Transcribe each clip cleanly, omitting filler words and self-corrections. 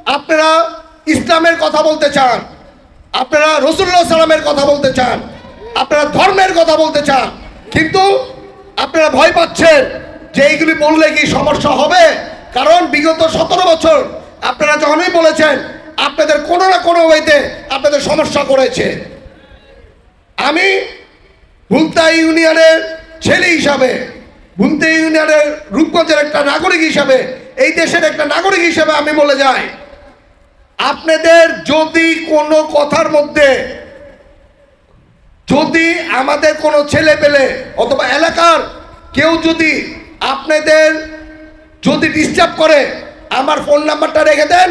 আপনারা ইসলামের কথা বলতে চান, আপনারা রাসূলুল্লাহ সাল্লামের কথা বলতে চান, আপনারা ধর্মের কথা বলতে চান, কিন্তু আপনারা ভয় পাচ্ছেন যে এইগুলি বললে কি সমস্যা হবে। কারণ বিগত 17 বছর আপনারা যখনই বলেছেন আপনাদের কোনো না কোনো ওয়েতে আপনাদের সমস্যা করেছে। আমি ভুলতা ইউনিয়নের ছেলে হিসাবে, ভুলতা ইউনিয়নের রূপগঞ্জের একটা নাগরিক হিসাবে, এই দেশের একটা নাগরিক হিসাবে আমি বলে যাই, আপনাদের যদি কোনো কথার মধ্যে যদি আমাদের কোনো ছেলে পেলে অথবা এলাকার কেউ যদি আপনাদের যদি ডিস্টার্ব করে, আমার ফোন নাম্বারটা রেখে দেন।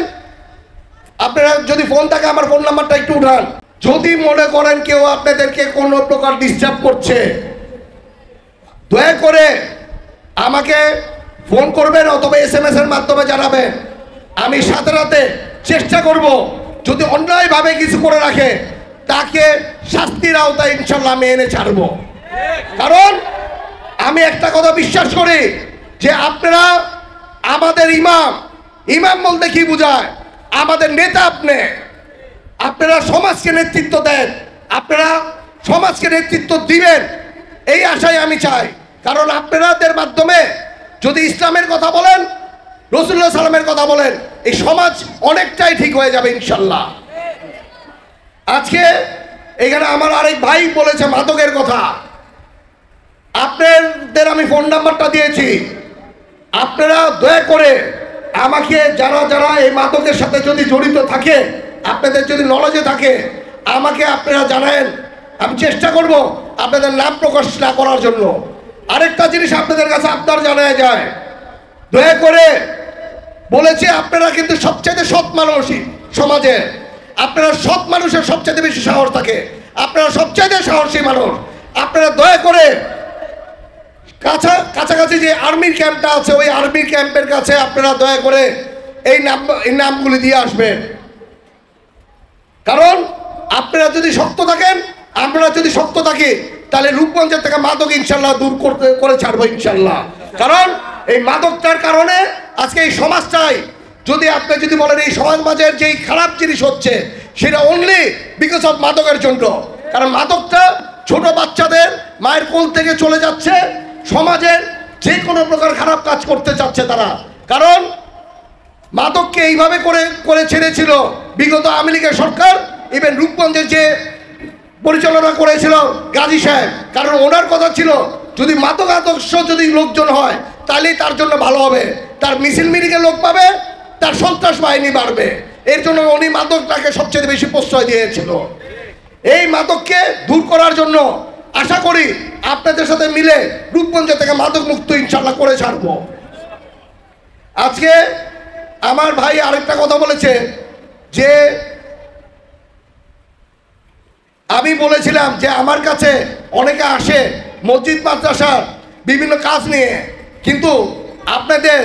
আপনারা যদি ফোন থাকে আমার ফোন নাম্বারটা একটু উঠান। যদি মনে করেন কেউ আপনাদেরকে কোনো প্রকার ডিস্টার্ব করছে, দয়া করে আমাকে ফোন করবেন অথবা SMS এর মাধ্যমে জানাবেন। আমি সাথে সাথে চেষ্টা করব, যদি অন্যায়ভাবে কিছু করে রাখে তাকে শাস্তির আওতায় ইনশাল্লাহ আমি এনে ছাড়ব। কারণ আমি একটা কথা বিশ্বাস করি যে আপনারা আমাদের ইমাম, ইমাম বলতে কি বোঝায়, আমাদের নেতা। আপনারা সমাজকে নেতৃত্ব দেন, আপনারা সমাজকে নেতৃত্ব দিবেন এই আশায় আমি চাই। কারণ আপনাদের মাধ্যমে যদি ইসলামের কথা বলেন, রাসূলুল্লাহ সাল্লামের কথা বলেন, এই সমাজ অনেকটাই ঠিক হয়ে যাবে ইনশাল্লাহ। আজকে এখানে আমার আরেক ভাই বলেছে মাদকের কথা, আপনাদের আমি ফোন নাম্বারটা দিয়েছি। আপনারা দয়া করে আমাকে যারা যারা এই মাদকের সাথে যদি জড়িত থাকে, আপনাদের যদি নলেজে থাকে আমাকে আপনারা জানান। আমি চেষ্টা করব আপনাদের নাম প্রকাশ না করার জন্য। আরেকটা জিনিস আপনাদের কাছে আপনার জানা যায়, দয়া করে বলেছে আপনারা কিন্তু সবচেয়ে সৎ মানুষই সমাজে, আপনারা সৎ মানুষের সবচেয়ে বেশি সাহস থাকে, আপনারা সবচেয়ে সাহসী মানুষ। আপনারা দয়া করে কাছাকাছি যে আর্মির ক্যাম্পটা আছে ওই আর্মির ক্যাম্পের কাছে আপনারা দয়া করে এই নামগুলি দিয়ে আসবেন। কারণ আপনারা যদি শক্ত থাকেন, আমরা যদি শক্ত থাকি, তাহলে রূপগঞ্জের থেকে মাদক ইনশাল্লাহ দূর করে ছাড়বো ইনশাল্লাহ। কারণ এই মাদকটার কারণে আজকে এই সমাজটাই, যদি আপনি যদি বলেন এই সমাজের যেই খারাপ জিনিস হচ্ছে সেটা অনলি বিকজ অফ মাদকের জন্য। কারণ মাদকটা ছোট বাচ্চাদের মায়ের কোল থেকে চলে যাচ্ছে, সমাজের যে কোনো প্রকার খারাপ কাজ করতে চাচ্ছে তারা। কারণ মাদককে এইভাবে করে ছেড়েছিল বিগত আওয়ামী লীগের সরকার, ইভেন রূপগঞ্জের যে পরিচালনা করেছিল গাজী সাহেব। কারণ ওনার কথা ছিল যদি মাদক আদর্শ যদি লোকজন হয় তাহলেই তার জন্য ভালো হবে, তার মিছিল মিটিংয়ে লোক পাবে, তার সন্ত্রাস বাহিনী বাড়বে। এর জন্য উনি মাদকটাকে সবচেয়ে বেশি প্রশ্রয় দিয়েছিল। এই মাদককে দূর করার জন্য আশা করি আপনাদের সাথে মিলে রূপগঞ্জ থেকে মাদক মুক্ত ইনশাল্লাহ করে ছাড়বো। আজকে আমার ভাই আরেকটা কথা বলেছে যে আমি বলেছিলাম যে আমার কাছে অনেকে আসে মসজিদ মাদ্রাসার বিভিন্ন কাজ নিয়ে, কিন্তু আপনাদের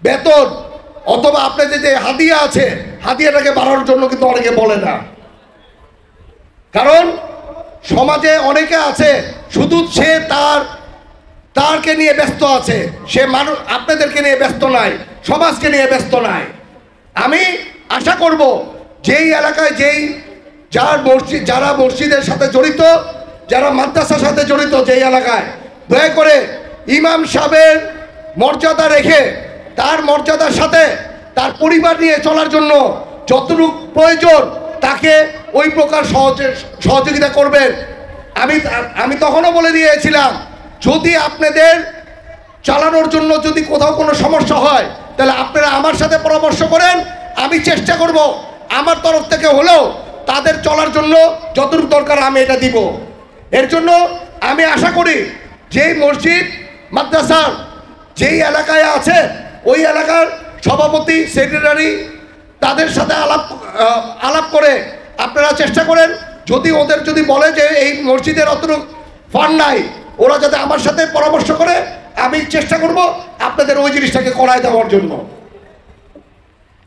বেতন অথবা আপনাদের যে হাদিয়া আছে হাদিয়াটাকে বাড়ানোর জন্য কিন্তু অনেকে বলে না। কারণ সমাজে অনেকে আছে শুধু সে তারকে নিয়ে ব্যস্ত আছে, সে মানুষ আপনাদেরকে নিয়ে ব্যস্ত নাই, সমাজকে নিয়ে ব্যস্ত নাই। আমি আশা করব যেই এলাকায় যারা মসজিদের সাথে জড়িত, যারা মাদ্রাসার সাথে জড়িত যেই এলাকায়, দয়া করে ইমাম সাহেবের মর্যাদা রেখে তার মর্যাদার সাথে তার পরিবার নিয়ে চলার জন্য যতটুকু প্রয়োজন তাকে ওই প্রকার সহযোগিতা করবেন। আমি তখনও বলে দিয়েছিলাম যদি আপনাদের চালানোর জন্য যদি কোথাও কোনো সমস্যা হয় তাহলে আপনারা আমার সাথে পরামর্শ করেন, আমি চেষ্টা করব আমার তরফ থেকে হলেও তাদের চলার জন্য যতটুকু দরকার আমি এটা দিব। এর জন্য আমি আশা করি যেই মসজিদ মাদ্রাসার যেই এলাকায় আছে ওই এলাকার সভাপতি সেক্রেটারি তাদের সাথে আলাপ করে আপনারা চেষ্টা করেন, যদি ওদের যদি বলে যে এই মসজিদের অতটুকু ফান্ড নাই, ওরা যাতে আমার সাথে পরামর্শ করে, আমি চেষ্টা করব আপনাদের ওই জিনিসটাকে করায় দেওয়ার জন্য।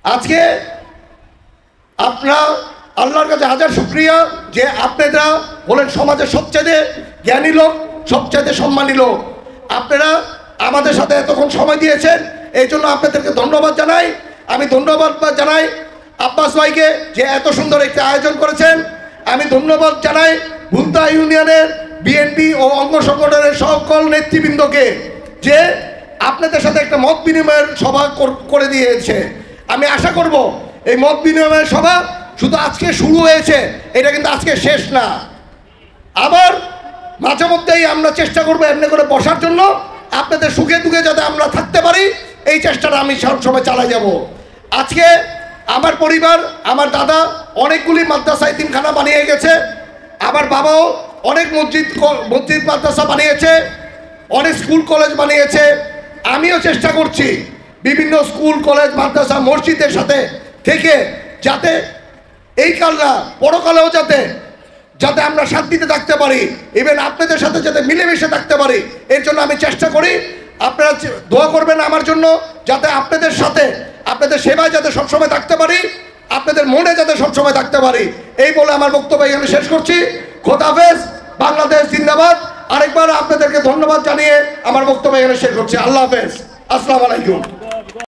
আজকে আপনারা আল্লাহর কাছে হাজার শুকরিয়া যে আপনারা বলেন সমাজের সবচেয়ে জ্ঞানী লোক, সবচেয়ে সম্মানী লোক। আপনারা আমাদের সাথে এতক্ষণ সময় দিয়েছেন, এই জন্য আপনাদেরকে ধন্যবাদ জানাই। আমি ধন্যবাদ জানাই আব্বাস ভাইকে যে এত সুন্দর একটি আয়োজন করেছেন। আমি ধন্যবাদ জানাই ভুলতা ইউনিয়নের বিএনপি ও অঙ্গ সংগঠনের সকল নেতৃবৃন্দকে যে আপনাদের সাথে একটা মত বিনিময়ের সভা করে দিয়েছে। আমি আশা করব এই মত বিনিময়ের সভা শুধু আজকে শুরু হয়েছে, এটা কিন্তু আজকে শেষ না। আবার মাঝে মধ্যেই আমরা চেষ্টা করবো এমনি করে বসার জন্য, আপনাদের সুখে দুঃখে যাতে আমরা থাকতে পারি এই চেষ্টাটা আমি সবসময় চালাই যাব। আজকে আমার পরিবার, আমার দাদা অনেকগুলি মাদ্রাসা এতিমখানা বানিয়ে গেছে, আমার বাবাও অনেক মসজিদ মাদ্রাসা বানিয়েছে, অনেক স্কুল কলেজ বানিয়েছে। আমিও চেষ্টা করছি বিভিন্ন স্কুল কলেজ মাদ্রাসা মসজিদের সাথে থেকে যাতে এই কালরা পরকালেও যাতে আমরা শান্তিতে থাকতে পারি, ইভেন আপনাদের সাথে যাতে মিলেমিশে থাকতে পারি, এর জন্য আমি চেষ্টা করি। আপনারা দোয়া করবেন আমার জন্য, যাতে আপনাদের সাথে আপনাদের সেবায় যাতে সবসময় থাকতে পারি, আপনাদের মনে যাতে সবসময় থাকতে পারি। এই বলে আমার বক্তব্য এখানে শেষ করছি। খোদা হাফেজ, বাংলাদেশ জিন্দাবাদ। আরেকবার আপনাদেরকে ধন্যবাদ জানিয়ে আমার বক্তব্য এখানে শেষ করছি। আল্লাহ হাফেজ, আসসালামু আলাইকুম।